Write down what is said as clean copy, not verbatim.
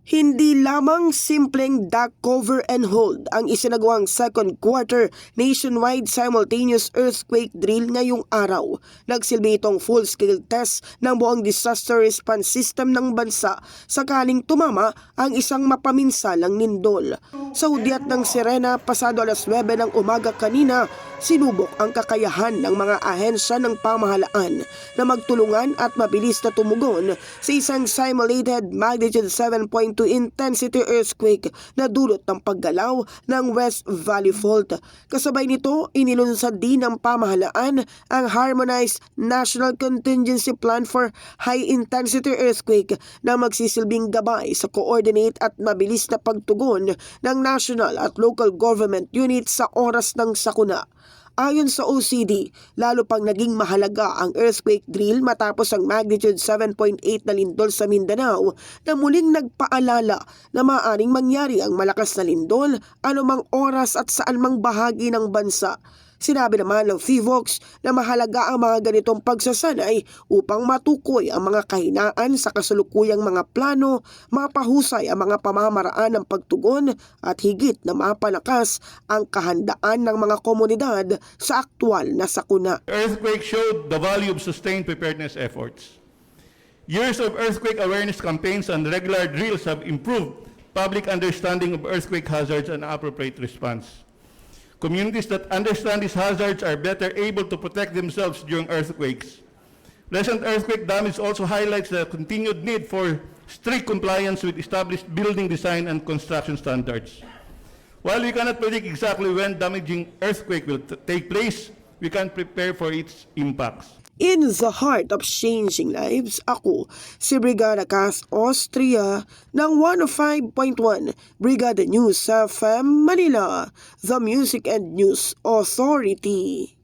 Hindi lamang simpleng duck cover and hold ang isinagawang second quarter nationwide simultaneous earthquake drill ngayong araw. Nagsilbi itong full-scale test ng buong disaster response system ng bansa sakaling tumama ang isang mapaminsalang lindol. Sa hudyat ng sirena pasado alas 9 ng umaga kanina, sinubok ang kakayahan ng mga ahensya ng pamahalaan na magtulungan at mabilis na tumugon sa isang simulated magnitude 7.2 intensity earthquake na dulot ng paggalaw ng West Valley Fault. Kasabay nito, inilunsad din ng pamahalaan ang Harmonized National Contingency Plan for High Intensity Earthquake na magsisilbing gabay sa coordinate at mabilis na pagtugon ng national at local government units sa oras ng sakuna. Ayon sa OCD, lalo pang naging mahalaga ang earthquake drill matapos ang magnitude 7.8 na lindol sa Mindanao na muling nagpaalala na maaaring mangyari ang malakas na lindol anumang oras at saan mang bahagi ng bansa. Sinabi naman ng PHIVOLCS na mahalaga ang mga ganitong pagsasanay upang matukoy ang mga kahinaan sa kasalukuyang mga plano, mapahusay ang mga pamamaraan ng pagtugon at higit na mapalakas ang kahandaan ng mga komunidad sa aktwal na sakuna. The earthquake showed the value of sustained preparedness efforts. Years of earthquake awareness campaigns and regular drills have improved public understanding of earthquake hazards and appropriate response. Communities that understand these hazards are better able to protect themselves during earthquakes. Recent earthquake damage also highlights the continued need for strict compliance with established building design and construction standards. While we cannot predict exactly when damaging earthquake will take place, we can prepare for its impacts. In the heart of changing lives, ako si Brigada Cass Austria ng 105.1 Brigada News FM Manila, the Music and News Authority.